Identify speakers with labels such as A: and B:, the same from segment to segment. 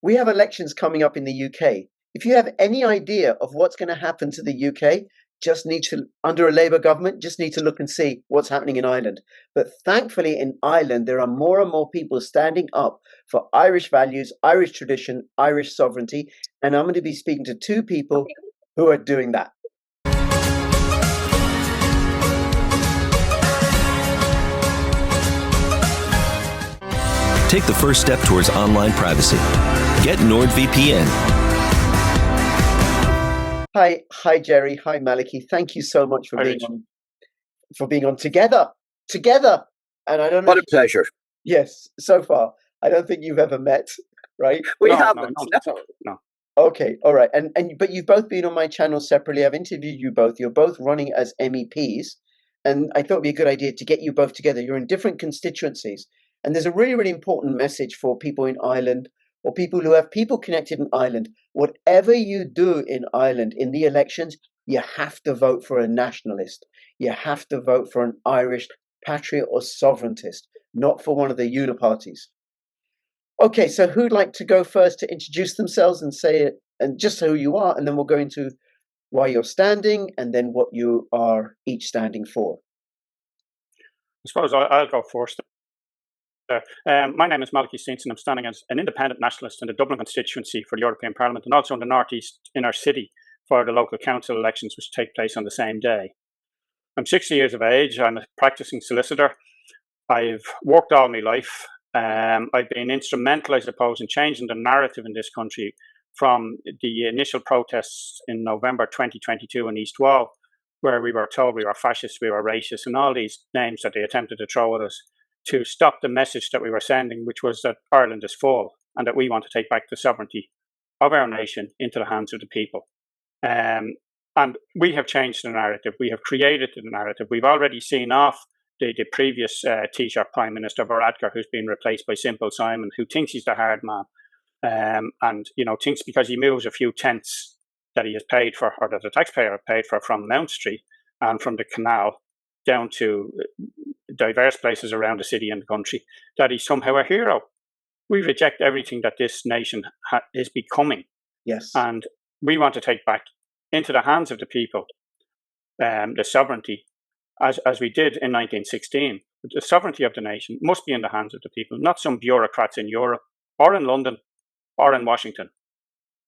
A: we have elections coming up in the UK. If you have any idea of what's going to happen to the UK, just need to, under a Labour government, just need to look and see what's happening in Ireland. But thankfully, in Ireland, there are more and more people standing up for Irish values, Irish tradition, Irish sovereignty. And I'm going to be speaking to two people who are doing that.
B: Take the first step towards online privacy. Get NordVPN.
A: Hi, Jerry. Hi, Maliki. Thank you so much for being on together. And I don't know.
C: What a pleasure.
A: Yes, so far. I don't think you've ever met, right?
C: We haven't.
D: No.
A: Okay, all right. But you've both been on my channel separately. I've interviewed you both. You're both running as MEPs, and I thought it'd be a good idea to get you both together. You're in different constituencies, and there's a really, really important message for people in Ireland or people who have people connected in Ireland. Whatever you do in Ireland in the elections, you have to vote for a nationalist. You have to vote for an Irish patriot or sovereigntist, not for one of the uniparties. Okay, so who'd like to go first to introduce themselves and say it, and just who you are, and then we'll go into why you're standing and then what you are each standing for.
D: I suppose I'll go first. My name is Malachy Steenson. I'm standing as an independent nationalist in the Dublin constituency for the European Parliament and also in the northeast inner city for the local council elections, which take place on the same day. I'm 60 years of age. I'm a practicing solicitor. I've worked all my life. I've been instrumental, I suppose, in changing the narrative in this country from the initial protests in November 2022 in East Wall, where we were told we were fascist, we were racist, and all these names that they attempted to throw at us, to stop the message that we were sending, which was that Ireland is full and that we want to take back the sovereignty of our nation into the hands of the people. And we have changed the narrative. We have created the narrative. We've already seen off the previous Taoiseach Prime Minister Varadkar, who's been replaced by Simple Simon, who thinks he's the hard man, and thinks because he moves a few tenths that he has paid for, or that the taxpayer have paid for, from Mount Street and from the canal down to diverse places around the city and the country, that he's somehow a hero. We reject everything that this nation is becoming.
A: Yes.
D: And we want to take back into the hands of the people the sovereignty, as we did in 1916. The sovereignty of the nation must be in the hands of the people, not some bureaucrats in Europe or in London or in Washington.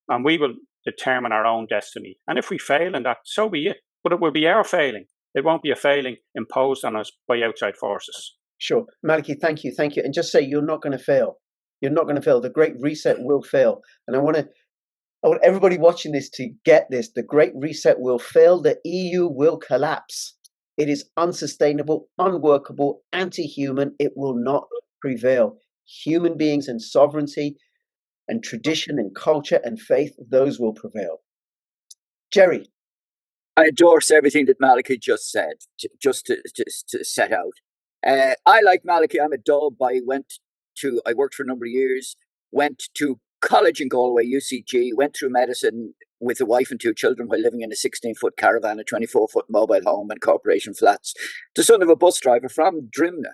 D: And we will determine our own destiny. And if we fail in that, so be it. But it will be our failing. It won't be a failing imposed on us by outside forces.
A: Sure. Malachy, thank you. And just say you're not going to fail. You're not going to fail. The Great Reset will fail. And I want everybody watching this to get this. The Great Reset will fail. The EU will collapse. It is unsustainable, unworkable, anti-human. It will not prevail. Human beings and sovereignty and tradition and culture and faith, those will prevail. Worry.
C: I endorse everything that Malachy just said, just to set out. I, like Malachy, I'm a dub. I worked for a number of years, went to college in Galway, UCG, went through medicine with a wife and two children while living in a 16-foot caravan, a 24-foot mobile home and corporation flats, the son of a bus driver from Drimna.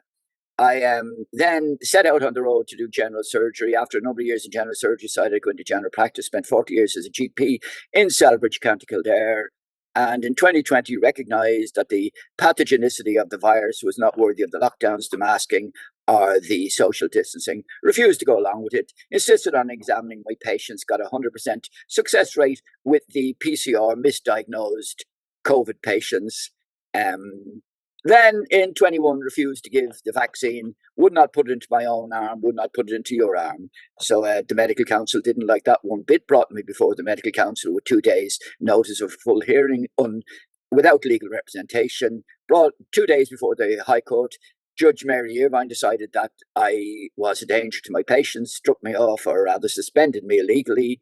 C: I then set out on the road to do general surgery. After a number of years in general surgery, decided to go into general practice, spent 40 years as a GP in Celbridge, County Kildare. And in 2020, recognised that the pathogenicity of the virus was not worthy of the lockdowns, the masking, or the social distancing. Refused to go along with it. Insisted on examining my patients. Got a 100% success rate with the PCR misdiagnosed COVID patients. Then in 21, refused to give the vaccine, would not put it into my own arm, would not put it into your arm. So the medical council didn't like that one bit, brought me before the medical council with 2 days notice of full hearing without legal representation. Brought 2 days before the High Court. Judge Mary Irvine decided that I was a danger to my patients, struck me off, or rather suspended me illegally,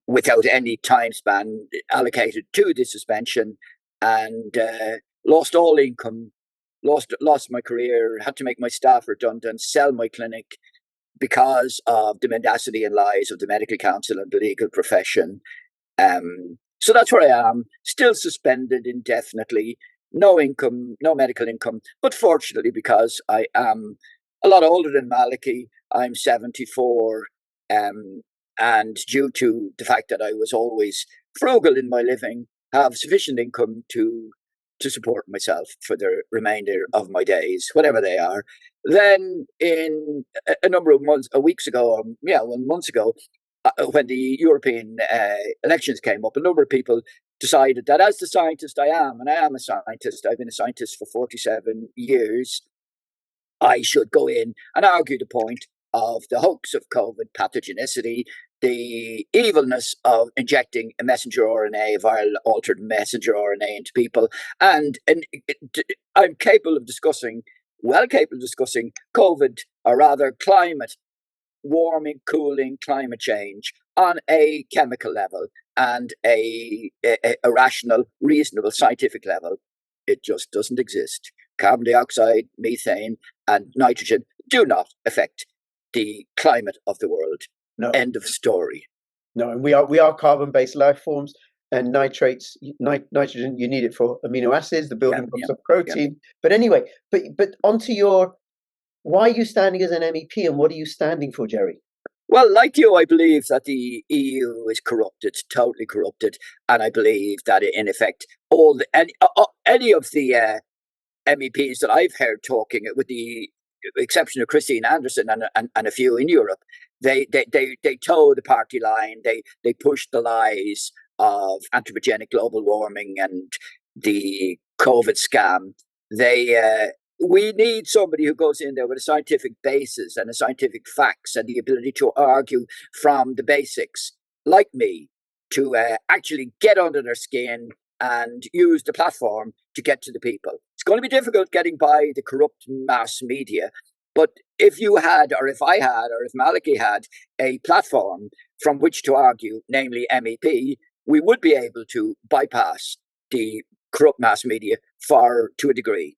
C: without any time span allocated to the suspension, and lost all income, lost my career, had to make my staff redundant, sell my clinic because of the mendacity and lies of the medical council and the legal profession. So that's where I am, still suspended indefinitely, no income, no medical income. But fortunately, because I am a lot older than Malachy, I'm 74, and due to the fact that I was always frugal in my living, have sufficient income to support myself for the remainder of my days, whatever they are. Then, in a number of months ago, when the European elections came up, a number of people decided that, as the scientist I am, and I am a scientist, I've been a scientist for 47 years, I should go in and argue the point of the hoax of COVID pathogenicity, the evilness of injecting a messenger RNA, a viral altered messenger RNA into people. And I'm well capable of discussing COVID, or rather climate, warming, cooling, climate change on a chemical level and a rational, reasonable, scientific level. It just doesn't exist. Carbon dioxide, methane, and nitrogen do not affect the climate of the world.
A: No.
C: End of story.
A: No, and we are carbon-based life forms, and nitrogen, you need it for amino acids, the building blocks of protein. But anyway, but onto why are you standing as an MEP, and what are you standing for, Gerry?
C: Well, like you, I believe that the EU is corrupted, totally corrupted, and I believe that in effect any of the MEPs that I've heard talking, with the exception of Christine Anderson and a few in Europe, they toe the party line. They push the lies of anthropogenic global warming and the COVID scam. We need somebody who goes in there with a scientific basis and a scientific facts and the ability to argue from the basics, like me, to actually get under their skin and use the platform to get to the people. It's going to be difficult getting by the corrupt mass media, but if you had, or if I had, or if Malachy had a platform from which to argue, namely MEP, we would be able to bypass the corrupt mass media to a degree.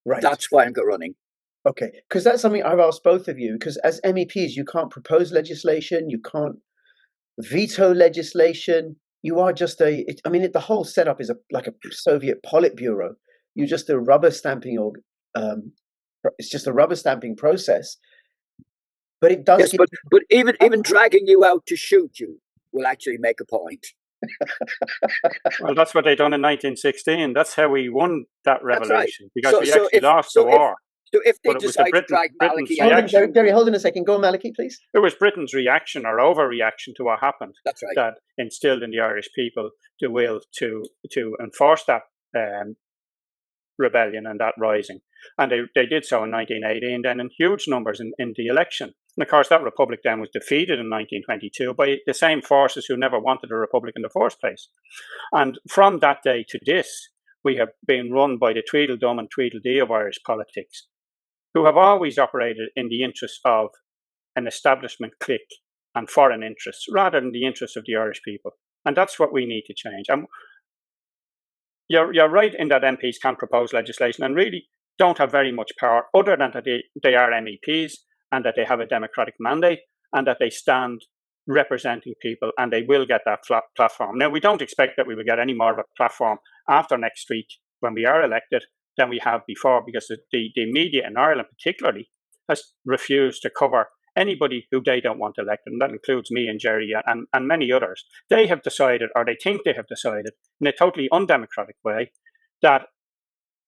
A: Right.
C: That's why I'm running.
A: Okay, because that's something I've asked both of you, because as MEPs, you can't propose legislation, you can't veto legislation. You are just the whole setup is like a Soviet Politburo. You're just a rubber stamping it's just a rubber stamping process. But it does.
C: Yes, but even dragging you out to shoot you will actually make a point.
D: Well, that's what they done in 1916. That's how we won that revolution,
C: right.
D: because we actually lost the war.
C: So if they decide to drag Malachy out...
A: Gerry, hold on a second. Go, Malachy, please.
D: It was Britain's reaction or overreaction to what happened.
C: That's right.
D: That instilled in the Irish people the will to enforce that rebellion and that rising. And they did so in 1918, then in huge numbers in the election. And of course, that republic then was defeated in 1922 by the same forces who never wanted a republic in the first place. And from that day to this, we have been run by the Tweedledum and Tweedledee of Irish politics, who have always operated in the interests of an establishment clique and foreign interests, rather than the interests of the Irish people. And that's what we need to change. And you're right in that MPs can propose legislation and really don't have very much power, other than that they are MEPs and that they have a democratic mandate and that they stand representing people, and they will get that platform. Now, we don't expect that we will get any more of a platform after next week when we are elected than we have before, because the media in Ireland particularly has refused to cover anybody who they don't want elected, and that includes me and Gerry and many others. They have decided, or they think they have decided, in a totally undemocratic way, that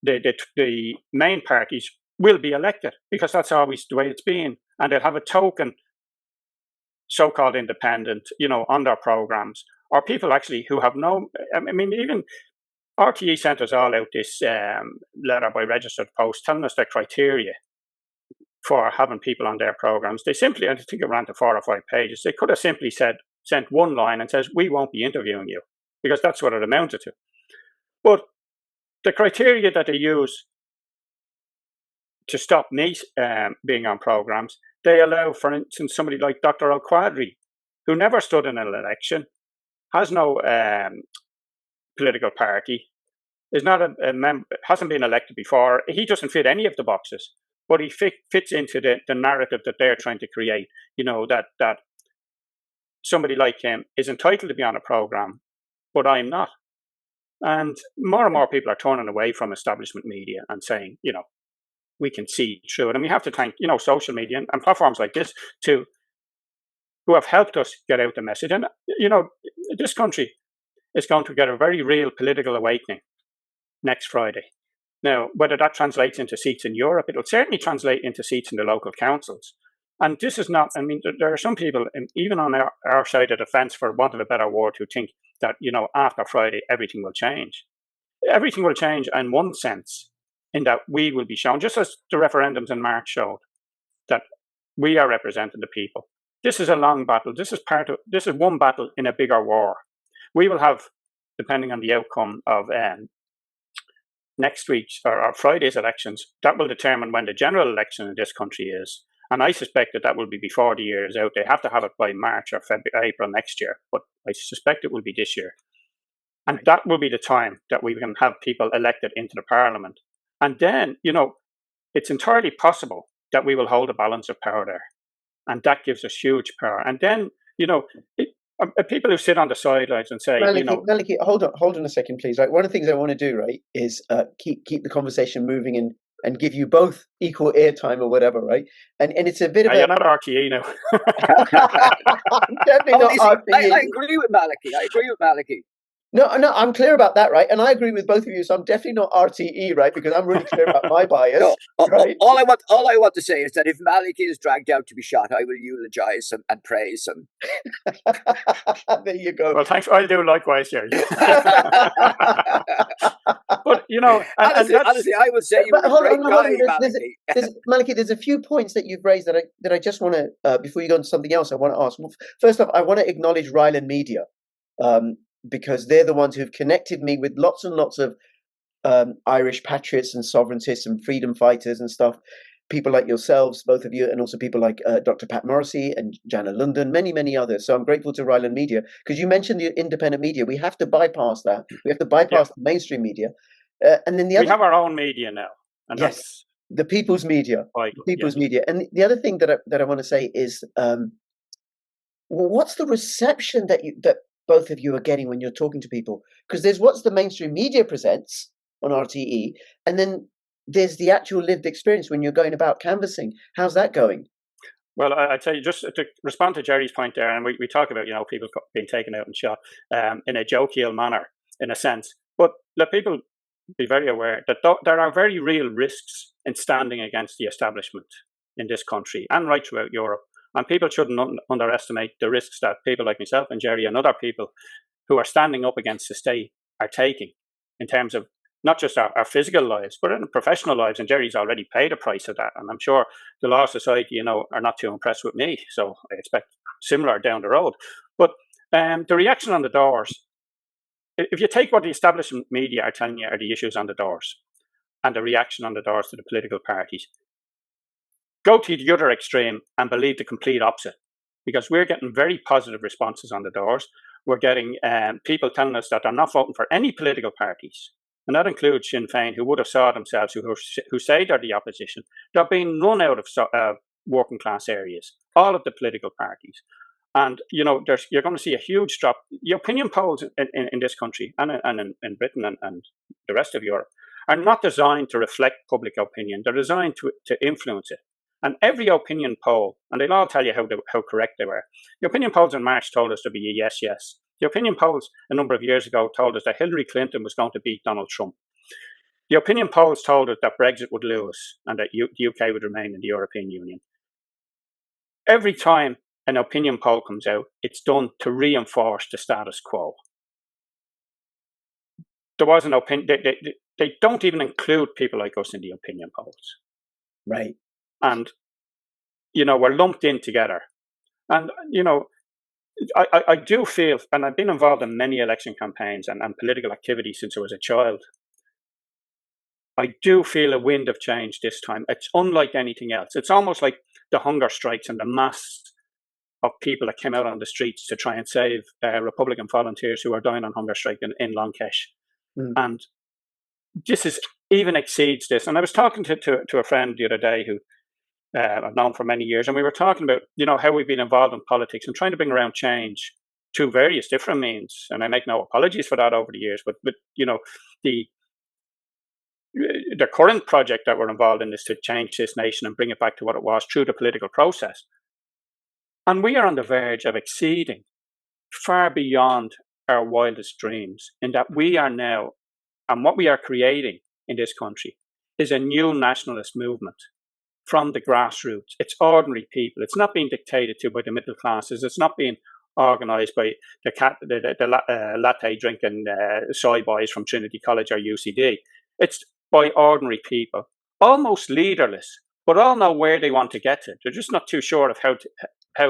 D: the main parties will be elected, because that's always the way it's been, and they'll have a token so-called independent, on their programs, or people actually who have no, even RTE sent us all out this letter by registered post telling us their criteria for having people on their programs. They simply, I think it ran to 4 or 5 pages, they could have simply sent one line and says, we won't be interviewing you, because that's what it amounted to. But the criteria that they use to stop me being on programs, they allow, for instance, somebody like Dr. Al-Quadri, who never stood in an election, has no political party, is not a member, hasn't been elected before. He doesn't fit any of the boxes, but he fits into the narrative that they're trying to create. That somebody like him is entitled to be on a program, but I'm not. And more people are turning away from establishment media and saying, we can see through it. And we have to thank, social media and platforms like this to who have helped us get out the message. And, this country is going to get a very real political awakening next Friday. Now, whether that translates into seats in Europe, it'll certainly translate into seats in the local councils. And this is not, there are some people, even on our side of the fence, for want of a better word, who think that, after Friday, everything will change. Everything will change in one sense, in that we will be shown, just as the referendums in March showed, that we are representing the people. This is a long battle. This is one battle in a bigger war. We will have, depending on the outcome of next week's or Friday's elections, that will determine when the general election in this country is. And I suspect that will be before the year is out. They have to have it by March or April next year, but I suspect it will be this year. And that will be the time that we can have people elected into the parliament. And then, it's entirely possible that we will hold a balance of power there. And that gives us huge power. And then, people who sit on the sidelines and say,
A: Maliki, hold on a second, please. Right, one of the things I want to do, right, is keep the conversation moving and give you both equal airtime or whatever, right? And it's a bit of
D: you're not RTE now.
A: I'm definitely not RTE.
C: I agree with Maliki.
A: No, I'm clear about that, right? And I agree with both of you. So I'm definitely not RTE, right? Because I'm really clear about my bias. Right?
C: All I want to say is that if Maliki is dragged out to be shot, I will eulogize him and praise him.
A: There you go.
D: Well, thanks. I'll do likewise, Jerry. But
C: honestly, I would say you're a great guy, Maliki.
A: Maliki, there's a few points that you've raised that I just want to, before you go on to something else, I want to ask. First off, I want to acknowledge Ryland Media. Because they're the ones who've connected me with lots and lots of Irish patriots and sovereigntists and freedom fighters and stuff. People like yourselves, both of you, and also people like Dr. Pat Morrissey and Jana London, many, many others. So I'm grateful to Ryland Media, because you mentioned the independent media. We have to bypass that. We have to bypass the mainstream media. And then we
D: have our own media now. And
A: yes,
D: that's
A: the people's media. Media. And the other thing that I want to say is, what's the reception that both of you are getting when you're talking to people? Because there's what's the mainstream media presents on RTE, and then there's the actual lived experience when you're going about canvassing. How's that going?
D: Well, I'd say, just to respond to Jerry's point there, and we talk about, people being taken out and shot in a jovial manner, in a sense. But let people be very aware that there are very real risks in standing against the establishment in this country and right throughout Europe. And people shouldn't underestimate the risks that people like myself and Jerry and other people who are standing up against the state are taking, in terms of not just our physical lives, but in professional lives. And Jerry's already paid a price of that. And I'm sure the Law Society, are not too impressed with me. So I expect similar down the road. But the reaction on the doors, if you take what the establishment media are telling you are the issues on the doors, and the reaction on the doors to the political parties, go to the other extreme and believe the complete opposite, because we're getting very positive responses on the doors. We're getting people telling us that they're not voting for any political parties, and that includes Sinn Féin, who would have saw themselves, who say they're the opposition. They're being run out of working class areas, all of the political parties. And, you're going to see a huge drop. The opinion polls in this country and in Britain and the rest of Europe are not designed to reflect public opinion. They're designed to influence it. And every opinion poll, and they'll all tell you how correct they were. The opinion polls in March told us to be a yes, yes. The opinion polls a number of years ago told us that Hillary Clinton was going to beat Donald Trump. The opinion polls told us that Brexit would lose and that the UK would remain in the European Union. Every time an opinion poll comes out, it's done to reinforce the status quo. There was an opinion. They don't even include people like us in the opinion polls.
A: Right.
D: And, we're lumped in together. And, I do feel, and I've been involved in many election campaigns and political activity since I was a child. I do feel a wind of change this time. It's unlike anything else. It's almost like the hunger strikes and the mass of people that came out on the streets to try and save Republican volunteers who are dying on hunger strike in Lankesh. And this even exceeds this. And I was talking to a friend the other day who I've known for many years, and we were talking about, how we've been involved in politics and trying to bring around change through various different means. And I make no apologies for that over the years, but the current project that we're involved in is to change this nation and bring it back to what it was through the political process. And we are on the verge of exceeding far beyond our wildest dreams, in that we are now, and what we are creating in this country is a new nationalist movement from the grassroots. It's ordinary people. It's not being dictated to by the middle classes. It's not being organised by the latte drinking soy boys from Trinity College or UCD. It's by ordinary people, almost leaderless, but all know where they want to get to. They're just not too sure of how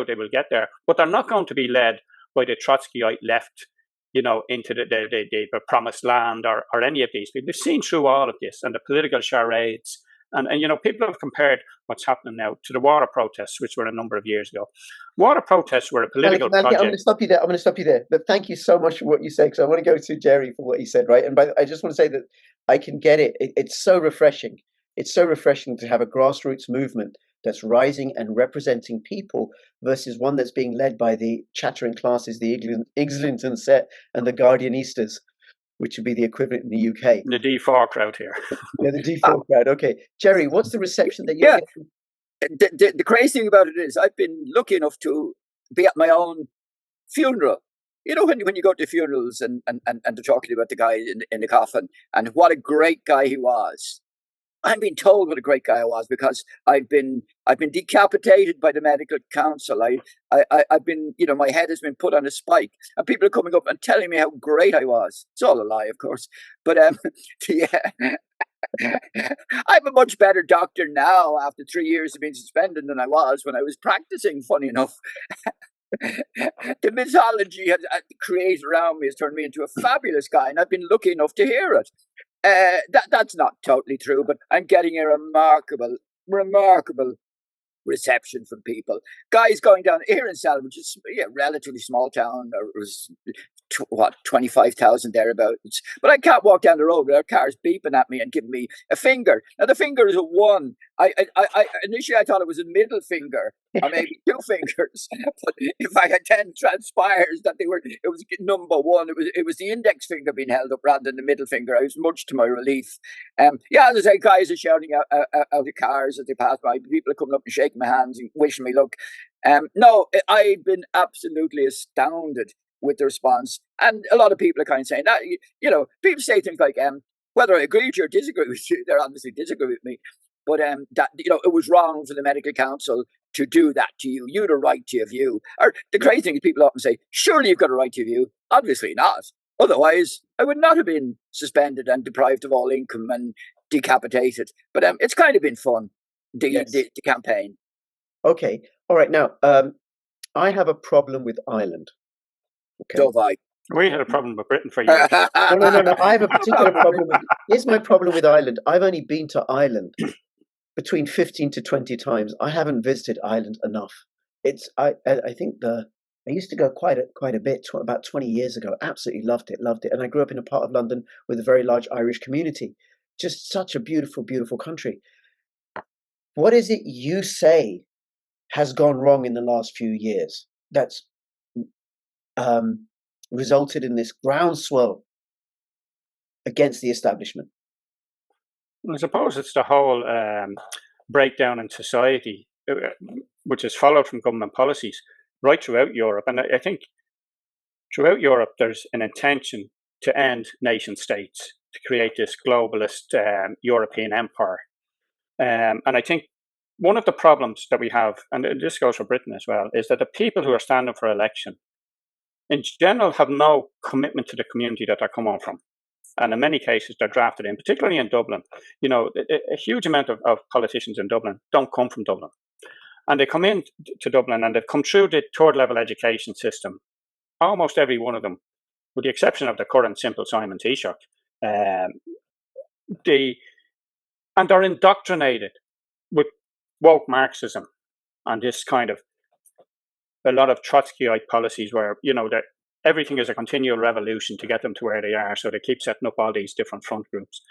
D: they will get there. But they're not going to be led by the Trotskyite left, into the promised land or any of these people. They've seen through all of this and the political charades. And people have compared what's happening now to the water protests, which were a number of years ago. Water protests were a political
A: Maliki, I'm
D: project.
A: going to stop you there. I'm going to stop you there. But thank you so much for what you said, because I want to go to Jerry for what he said, right? And I just want to say that I can get it. It's so refreshing. It's so refreshing to have a grassroots movement that's rising and representing people versus one that's being led by the chattering classes, the Islington set and the Guardianistas, which would be the equivalent in the UK.
D: The D4 crowd here.
A: Yeah, the D4 crowd. Okay. Jerry, what's the reception that you're getting?
C: The crazy thing about it is I've been lucky enough to be at my own funeral. When you go to funerals and they're talking about the guy in the coffin and what a great guy he was. I'm being told what a great guy I was because I've been decapitated by the medical council. I've been, my head has been put on a spike, and people are coming up and telling me how great I was. It's all a lie, of course, but I'm a much better doctor now after 3 years of being suspended than I was when I was practicing. Funny enough. The mythology created around me has turned me into a fabulous guy, and I've been lucky enough to hear it. That's not totally true, but I'm getting a remarkable reception from people. Guys going down here in Salem, which is a relatively small town, or it was 25,000 thereabouts. But I can't walk down the road without cars beeping at me and giving me a finger. Now the finger is a 1. I initially I thought it was a middle finger or maybe 2 fingers. But in fact, it then transpires that it was number 1. It was the index finger being held up rather than the middle finger. I was much to my relief. As I say, guys are shouting out of cars as they pass by. People are coming up and shaking my hands and wishing me luck. No, I've been absolutely astounded with the response, and a lot of people are kind of saying that, people say things like, whether I agree with you or disagree with you, they're obviously disagree with me, but that, it was wrong for the medical council to do that to you. You had a right to your view. Or the crazy thing is people often say, surely you've got a right to your view. Obviously not. Otherwise, I would not have been suspended and deprived of all income and decapitated. But it's kind of been fun, the campaign.
A: Okay. All right. Now, I have a problem with Ireland. Okay.
C: So have I.
D: We had a problem with Britain for years.
A: No. I have a particular problem. Here's my problem with Ireland. I've only been to Ireland between 15 to 20 times. I haven't visited Ireland enough. I think I used to go quite a bit, about 20 years ago. Absolutely loved it. And I grew up in a part of London with a very large Irish community. Just such a beautiful, beautiful country. What is it you say has gone wrong in the last few years that's resulted in this groundswell against the establishment?
D: I suppose it's the whole breakdown in society, which is followed from government policies right throughout Europe. And I think throughout Europe, there's an intention to end nation states, to create this globalist European empire. And I think one of the problems that we have, and this goes for Britain as well, is that the people who are standing for election in general have no commitment to the community that they're coming from. And in many cases, they're drafted in, particularly in Dublin. A huge amount of politicians in Dublin don't come from Dublin. And they come in to Dublin and they've come through the third level education system. Almost every one of them, with the exception of the current Simple Simon Taoiseach. And they're indoctrinated with woke Marxism and this kind of a lot of Trotskyite policies where, that everything is a continual revolution to get them to where they are. So they keep setting up all these different front groups.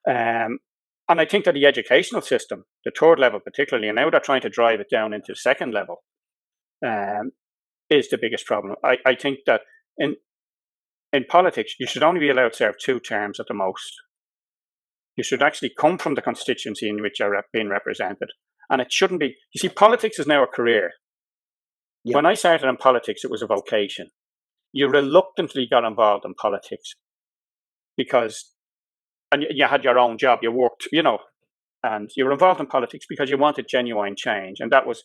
D: And I think that the educational system, the third level particularly, and now they're trying to drive it down into the second level, is the biggest problem. I think that in politics, you should only be allowed to serve 2 terms at the most. You should actually come from the constituency in which you're being represented. And it shouldn't be, you see, politics is now a career.
A: Yeah.
D: When I started in politics, it was a vocation. You reluctantly got involved in politics because, and you had your own job, you worked, and you were involved in politics because you wanted genuine change. And that was,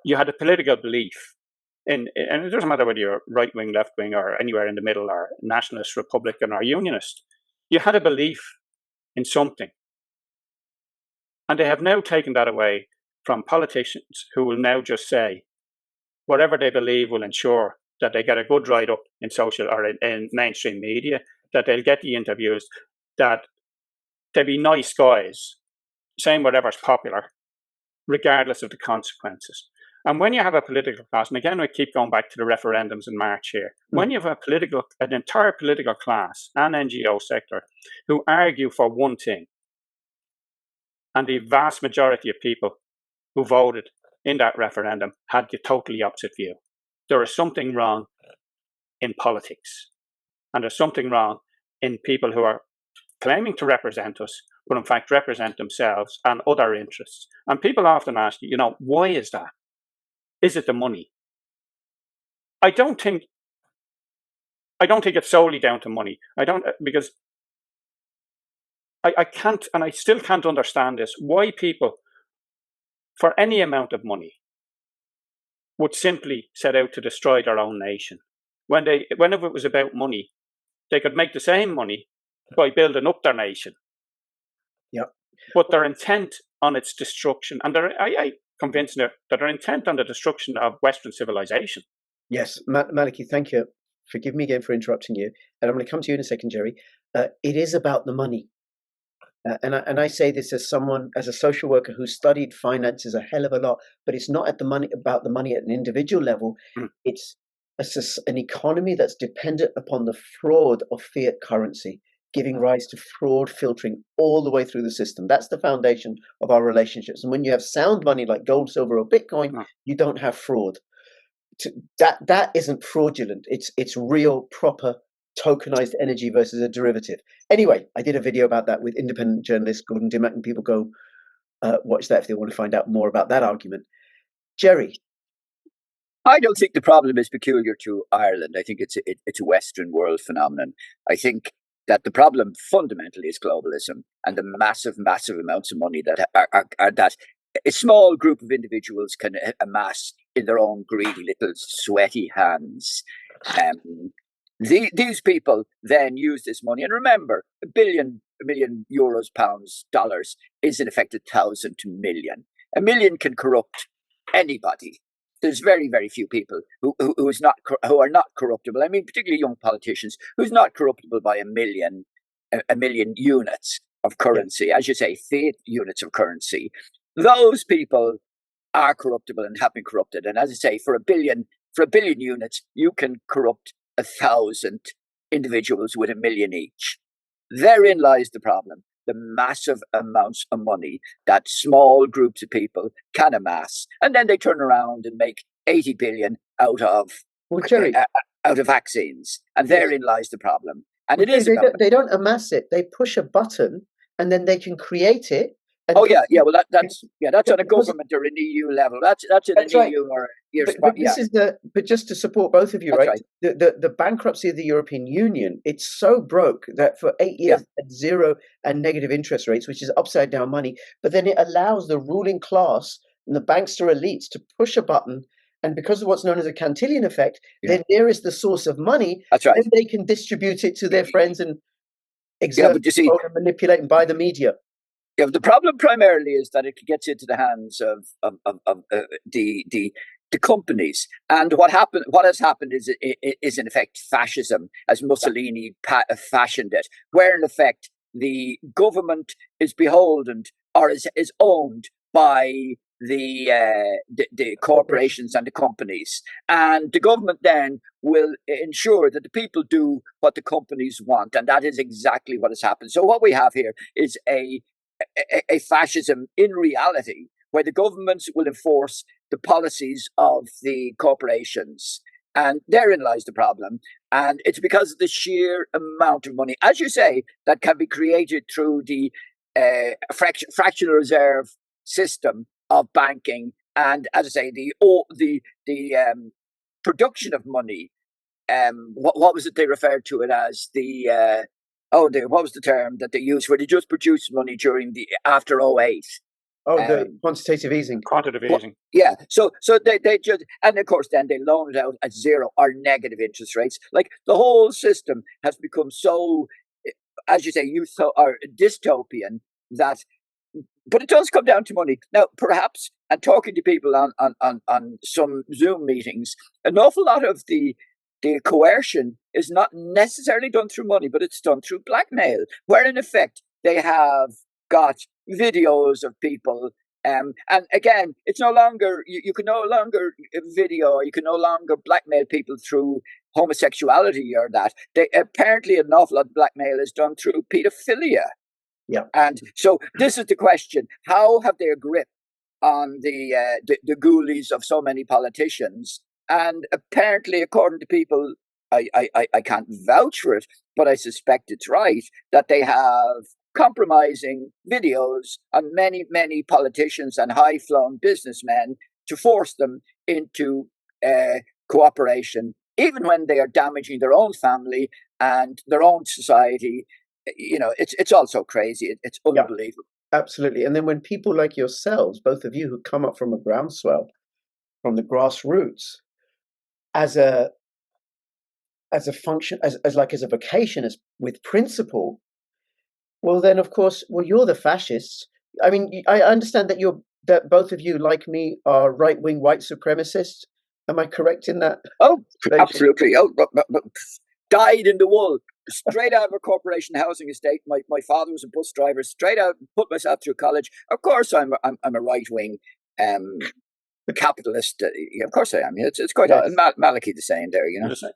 D: you had a political belief and it doesn't matter whether you're right wing, left wing, or anywhere in the middle, or nationalist, Republican, or unionist. You had a belief in something. And they have now taken that away from politicians who will now just say whatever they believe will ensure that they get a good write up in social or in mainstream media, that they'll get the interviews, that they'll be nice guys, saying whatever's popular, regardless of the consequences. And when you have a political class, and again, we keep going back to the referendums in March here, when you have an entire political class and NGO sector who argue for one thing, and the vast majority of people who voted in that referendum had the totally opposite view, there is something wrong in politics. And there's something wrong in people who are claiming to represent us, but in fact represent themselves and other interests. And people often ask, why is that? Is it the money? I don't think it's solely down to money. Because I can't, and I still can't understand this, why people, for any amount of money, would simply set out to destroy their own nation. Whenever it was about money, they could make the same money by building up their nation.
A: Yeah.
D: But their intent on its destruction, and I convinced that their intent on the destruction of Western civilization.
A: Yes, Maliki, thank you. Forgive me again for interrupting you. And I'm going to come to you in a second, Jerry. It is about the money. And I say this as a social worker who studied finances a hell of a lot, but it's not about the money at an individual level. It's an economy that's dependent upon the fraud of fiat currency, giving rise to fraud filtering all the way through the system. That's the foundation of our relationships. And when you have sound money like gold, silver, or Bitcoin, you don't have fraud. That isn't fraudulent. It's real, proper tokenized energy versus a derivative. Anyway, I did a video about that with independent journalist Gordon Dimmock, and people go watch that if they want to find out more about that argument. Jerry.
C: I don't think the problem is peculiar to Ireland. I think it's a Western world phenomenon. I think that the problem fundamentally is globalism and the massive amounts of money that that a small group of individuals can amass in their own greedy little sweaty hands. These people then use this money, and remember, a million euros, pounds, dollars is in effect 1,000 to million. A million can corrupt anybody. There's very, very few people who are not corruptible. I mean, particularly young politicians, who's not corruptible by a million units of currency, as you say, fiat units of currency. Those people are corruptible and have been corrupted. And as I say, for a billion units, you can corrupt 1,000 individuals with a million each. Therein lies the problem. The massive amounts of money that small groups of people can amass, and then they turn around and make 80 billion out of vaccines, and therein lies the problem. And
A: they don't amass it; they push a button, and then they can create it.
C: Well, that's on a government or an EU level. That's an EU or
A: but just to support both of you, right? The bankruptcy of the European Union, it's so broke that for 8 years at zero and negative interest rates, which is upside down money, but then it allows the ruling class and the bankster elites to push a button, and because of what's known as a Cantillon effect, then there is the source of money.
C: That's right.
A: Then they can distribute it to their friends and exert and manipulate and buy the media.
C: Yeah, the problem primarily is that it gets into the hands of the companies, and what has happened is in effect fascism, as Mussolini fashioned it, where in effect the government is beholden or is owned by the corporations and the companies, and the government then will ensure that the people do what the companies want, and that is exactly what has happened. So what we have here is a fascism in reality, where the governments will enforce the policies of the corporations. And therein lies the problem. And it's because of the sheer amount of money, as you say, that can be created through the fractional reserve system of banking And as I say, the production of money. What was it they referred to it as? What was the term that they used where they just produced money during the after '08?
A: Oh, the quantitative easing.
D: Quantitative easing.
C: Yeah. So they just, and of course then they loan it out at zero or negative interest rates. Like the whole system has become so, as you say, or dystopian that. But it does come down to money. Now, perhaps, and talking to people on some Zoom meetings, an awful lot of the coercion is not necessarily done through money, but it's done through blackmail, where in effect they have got videos of people. And again, it's no longer, you can no longer video, you can no longer blackmail people through homosexuality or that. Apparently an awful lot of blackmail is done through pedophilia.
A: Yeah.
C: And so this is the question: how have they a grip on the ghoulies of so many politicians? And apparently, according to people, I can't vouch for it, but I suspect it's right that they have compromising videos on many politicians and high-flown businessmen to force them into cooperation, even when they are damaging their own family and their own society. It's also crazy. It's unbelievable.
A: Yeah, absolutely. And then when people like yourselves, both of you who come up from a groundswell, from the grassroots, as a function, as a vocation, as with principle, well then of course, you're the fascists. I mean, I understand that both of you, like me, are right-wing white supremacists. Am I correct in that?
C: Oh, absolutely. Oh, dyed in the wool. Straight out of a corporation housing estate. My father was a bus driver. Straight out, put myself through college. Of course, I'm a right wing capitalist. Of course, I am. It's quite
A: yes.
C: Malachi the same there.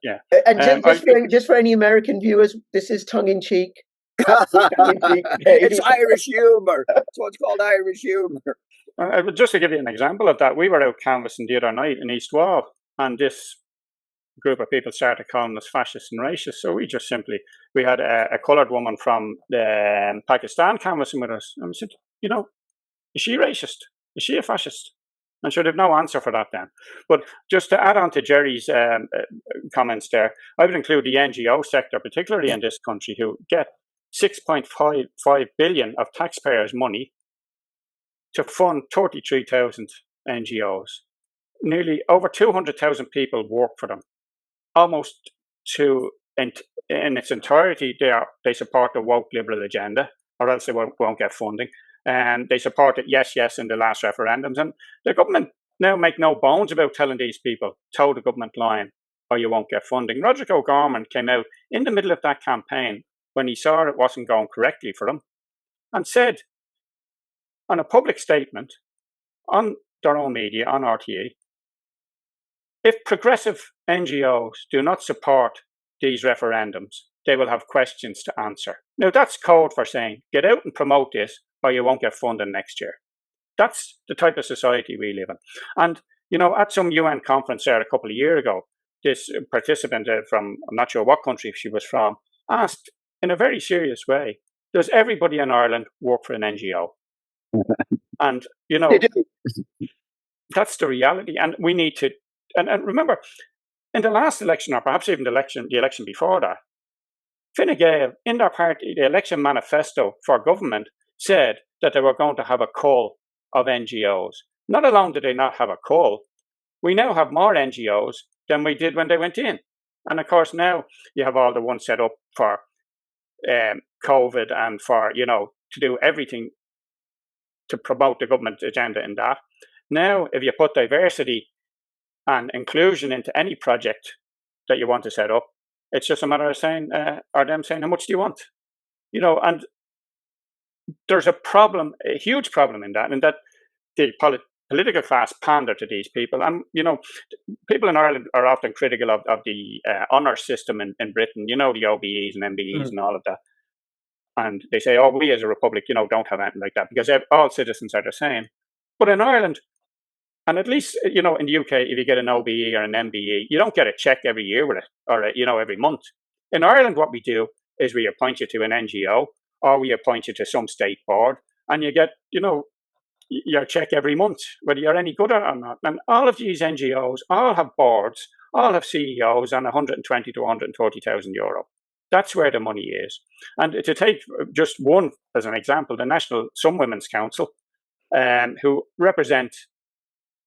D: Yeah.
A: And just for any American viewers, this is tongue in cheek.
C: It's Irish humor. That's what's called Irish humor.
D: Just to give you an example of that, we were out canvassing the other night in East Wall, and this group of people started calling us fascist and racist. So we had a coloured woman from Pakistan canvassing with us. And we said, is she racist? Is she a fascist? And sure, they've no answer for that then. But just to add on to Jerry's comments there, I would include the NGO sector, particularly in this country, who get 6.55 billion of taxpayers' money to fund 33,000 NGOs. Nearly over 200,000 people work for them. Almost in its entirety, they support the woke liberal agenda, or else they won't get funding. And they supported yes in the last referendums. And the government now make no bones about telling these people, toe the government line or you won't get funding. Roderick O'Gorman came out in the middle of that campaign when he saw it wasn't going correctly for them and said on a public statement on their own media, on RTE, if progressive NGOs do not support these referendums, they will have questions to answer. Now, that's code for saying, get out and promote this, or you won't get funding next year. That's the type of society we live in. And, at some UN conference there a couple of years ago, this participant from, I'm not sure what country she was from, asked in a very serious way, does everybody in Ireland work for an NGO? And, that's the reality. And we need to, and remember, in the last election, or perhaps even the election before that, Fine Gael, in their party, the election manifesto for government said that they were going to have a cull of NGOs. Not alone did they not have a cull, we now have more NGOs than we did when they went in. And of course, now you have all the ones set up for COVID and for, to do everything to promote the government agenda in that. Now, if you put diversity and inclusion into any project that you want to set up, it's just a matter of saying, or them saying, how much do you want? And there's a problem, a huge problem in that the political class pander to these people. And, people in Ireland are often critical of the honour system in Britain, the OBEs and MBEs and all of that. And they say, we as a republic, don't have anything like that because all citizens are the same. But in Ireland, and at least, in the UK, if you get an OBE or an MBE, you don't get a check every year with it or, every month. In Ireland, what we do is we appoint you to an NGO or we appoint you to some state board and you get, your check every month, whether you're any good at it or not. And all of these NGOs all have boards, all have CEOs on 120 to 130,000 euro. That's where the money is. And to take just one as an example, the National Some Women's Council, who represent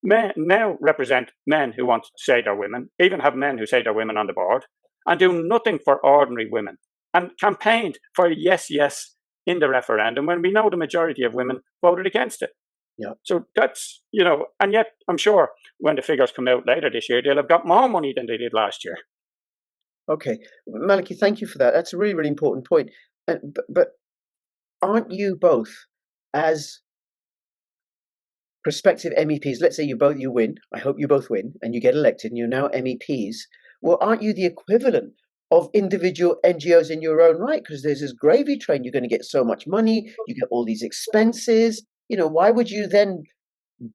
D: men who want to say they're women, even have men who say they're women on the board, and do nothing for ordinary women, and campaigned for yes, yes in the referendum when we know the majority of women voted against it.
A: Yeah.
D: So that's, and yet I'm sure when the figures come out later this year, they'll have got more money than they did last year.
A: Okay. Malachy, thank you for that. That's a really, really important point. But aren't you both, as prospective MEPs, let's say you win, I hope you both win, and you get elected and you're now MEPs, well, aren't you the equivalent of individual NGOs in your own right? Because there's this gravy train, you're going to get so much money, you get all these expenses. Why would you then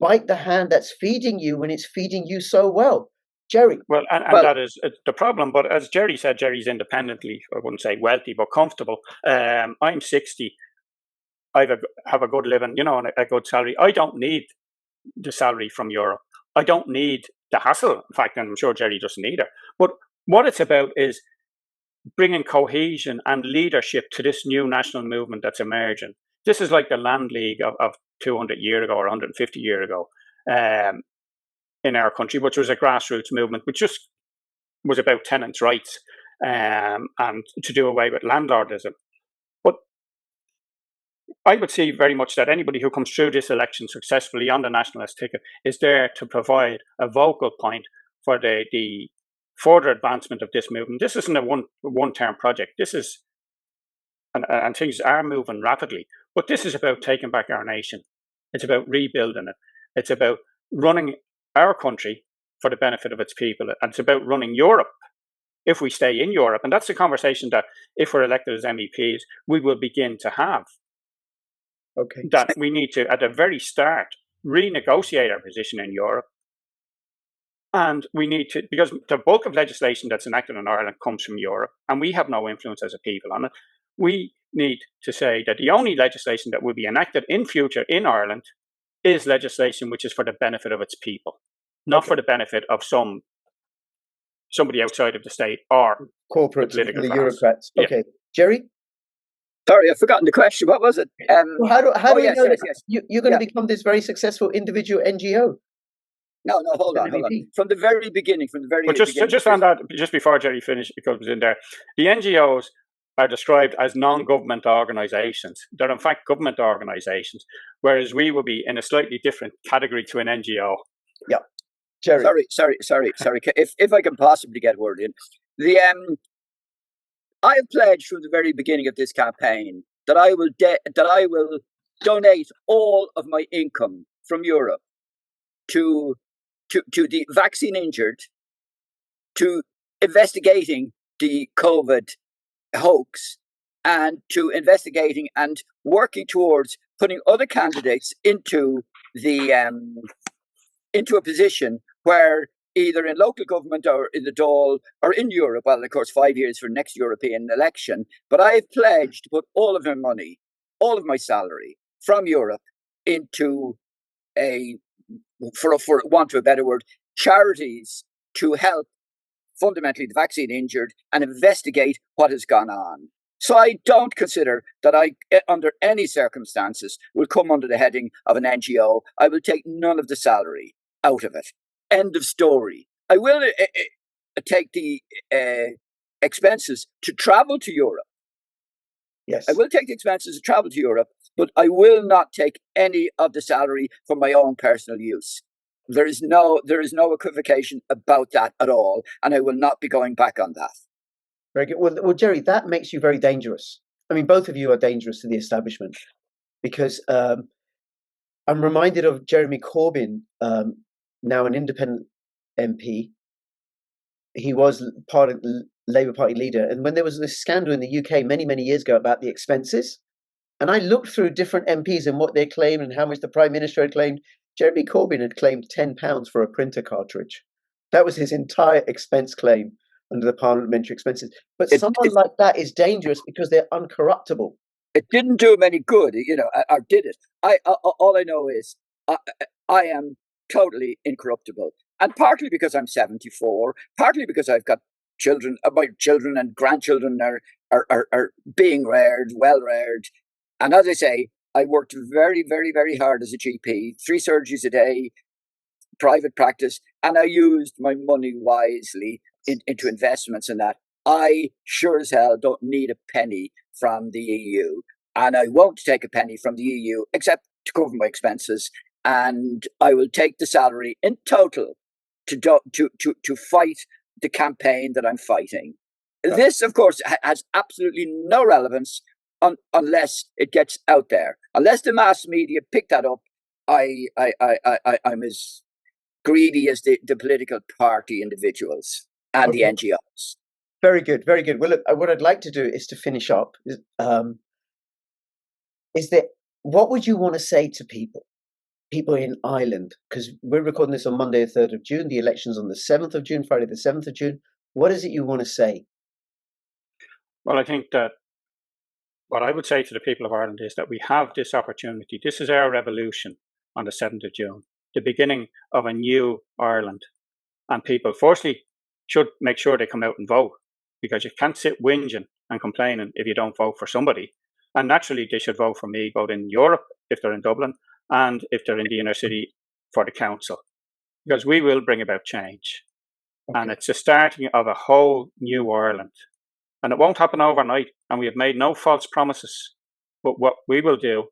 A: bite the hand that's feeding you when it's feeding you so well? Jerry?
D: Well, and that is the problem. But as Jerry said, Jerry's independently, I wouldn't say wealthy, but comfortable. I'm 60. I have a good living, and a good salary. I don't need the salary from Europe. I don't need the hassle. In fact, I'm sure Jerry doesn't either. But what it's about is bringing cohesion and leadership to this new national movement that's emerging. This is like the Land League of 200 years ago or 150 years ago in our country, which was a grassroots movement, which just was about tenants' rights and to do away with landlordism. But I would see very much that anybody who comes through this election successfully on the nationalist ticket is there to provide a vocal point for the further advancement of this movement. This isn't a one-term project. This is, and things are moving rapidly, but this is about taking back our nation. It's about rebuilding it. It's about running our country for the benefit of its people. And it's about running Europe if we stay in Europe. And that's the conversation that, if we're elected as MEPs, we will begin to have.
A: Okay.
D: That we need to, at the very start, renegotiate our position in Europe. And we need to, because the bulk of legislation that's enacted in Ireland comes from Europe, and we have no influence as a people on it. We need to say that the only legislation that will be enacted in future in Ireland is legislation which is for the benefit of its people, not for the benefit of somebody outside of the state or
A: corporates, the
D: class.
A: bureaucrats.
D: Yeah.
A: Okay, Jerry?
C: Sorry, I've forgotten the question. What was it?
A: Well, how do we know
C: yes.
A: You're going to become this very successful individual NGO?
C: No, hold on. From the very beginning,
D: But just on that, just before Jerry finishes, because in there, the NGOs are described as non-government organisations. They're in fact government organisations, whereas we will be in a slightly different category to an NGO.
A: Yeah, Jerry.
C: Sorry. If I can possibly get a word in, I have pledged from the very beginning of this campaign that I will donate all of my income from Europe to the vaccine injured, to investigating the COVID hoax, and to investigating and working towards putting other candidates into a position where, either in local government or in the Dáil or in Europe, well, of course, 5 years for next European election, but I've pledged to put all of my money, all of my salary from Europe into for want of a better word, charities to help fundamentally the vaccine injured and investigate what has gone on. So I don't consider that I, under any circumstances, will come under the heading of an NGO. I will take none of the salary out of it. End of story. I will take the expenses to travel to Europe.
A: Yes.
C: I will take the expenses to travel to Europe, but I will not take any of the salary for my own personal use. There is no equivocation about that at all, and I will not be going back on that.
A: Very good. Well, Jerry, that makes you very dangerous. I mean, both of you are dangerous to the establishment, because I'm reminded of Jeremy Corbyn, now an independent MP. He was part of the Labour Party leader, and when there was this scandal in the UK many, many years ago about the expenses, and I looked through different MPs and what they claimed and how much the Prime Minister had claimed. Jeremy Corbyn had claimed £10 for a printer cartridge. That was his entire expense claim under the parliamentary expenses. But someone like that is dangerous because they're uncorruptible.
C: It didn't do him any good, or did it? All I know is I am totally incorruptible. And partly because I'm 74, partly because I've got children, my children and grandchildren are being reared, well reared. And as I say, I worked very, very, very hard as a GP, 3 surgeries a day, private practice, and I used my money wisely into investments and that. I sure as hell don't need a penny from the EU, and I won't take a penny from the EU except to cover my expenses. And I will take the salary in total to fight the campaign that I'm fighting. This, of course, has absolutely no relevance unless it gets out there. Unless the mass media pick that up, I'm as greedy as the political party individuals and the NGOs.
A: Very good, very good. Well, look, what I'd like to do is to finish up. Is there, what would you want to say to people in Ireland? Because we're recording this on Monday, the 3rd of June. The election's on the 7th of June, Friday, the 7th of June. What is it you want to say?
D: Well, I think that what I would say to the people of Ireland is that we have this opportunity. This is our revolution on the 7th of June, the beginning of a new Ireland. And people, firstly, should make sure they come out and vote, because you can't sit whinging and complaining if you don't vote for somebody. And naturally, they should vote for me, both in Europe, if they're in Dublin, and if they're in the inner city for the council, because we will bring about change. Okay. And it's the starting of a whole new Ireland. And it won't happen overnight, and we have made no false promises. But what we will do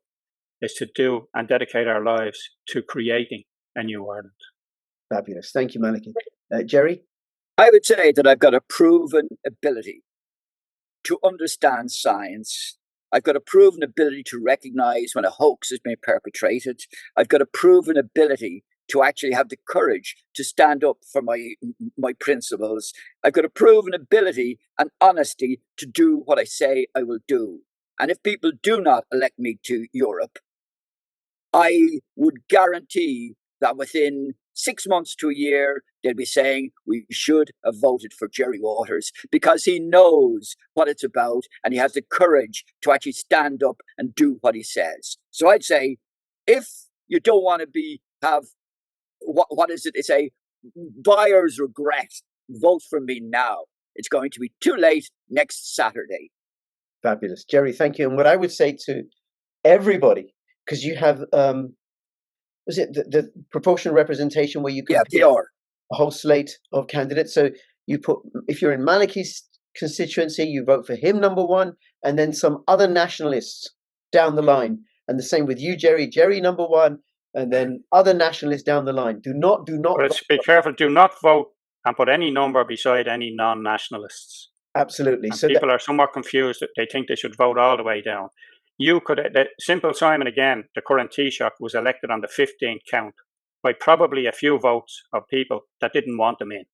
D: is to do and dedicate our lives to creating a new Ireland.
A: Fabulous. Thank you, Malachy. Jerry?
C: I would say that I've got a proven ability to understand science. I've got a proven ability to recognize when a hoax has been perpetrated. I've got a proven ability to actually have the courage to stand up for my principles. I've got a proven ability and honesty to do what I say I will do. And if people do not elect me to Europe, I would guarantee that within 6 months to a year, they'll be saying we should have voted for Gerry Waters, because he knows what it's about and he has the courage to actually stand up and do what he says. So I'd say, if you don't want to have what is it? It's a buyer's regret. Vote for me now. It's going to be too late next Saturday.
A: Fabulous. Jerry, thank you. And what I would say to everybody, because you have, was it the proportional representation where you could
C: put a
A: whole slate of candidates? So you put, if you're in Malachy's constituency, you vote for him, number 1, and then some other nationalists down the line. And the same with you, Jerry. Jerry, number 1. And then other nationalists down the line. Do not.
D: But be careful. Do not vote and put any number beside any non-nationalists.
A: Absolutely.
D: And so people are somewhat confused. They think they should vote all the way down. You could. Simple Simon, again, the current Taoiseach, was elected on the 15th count by probably a few votes of people that didn't want them in.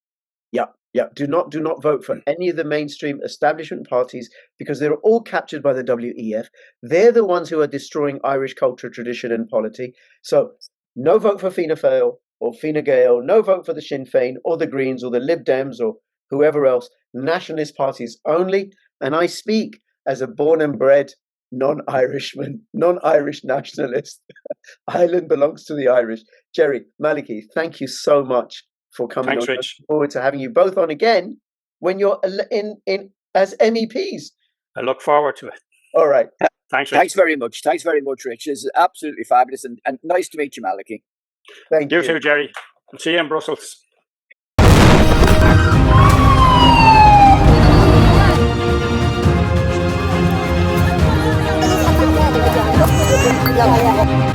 A: Yeah. Do not vote for any of the mainstream establishment parties, because they're all captured by the WEF. They're the ones who are destroying Irish culture, tradition, and polity. So no vote for Fianna Fáil or Fine Gael. No vote for the Sinn Féin or the Greens or the Lib Dems or whoever else. Nationalist parties only. And I speak as a born and bred non-Irishman, non-Irish nationalist. Ireland belongs to the Irish. Jerry, Malachy, thank you so much for coming.
D: Thanks,
A: on.
D: Rich.
A: Looking forward to having you both on again when you're in as MEPs.
D: I look forward to it.
A: All right.
D: Thanks, Rich.
C: Thanks very much. Thanks very much, Rich. It's absolutely fabulous, and nice to meet you, Malachy.
A: Thank you.
D: You too, Jerry. I'll see you in Brussels.
E: Yeah.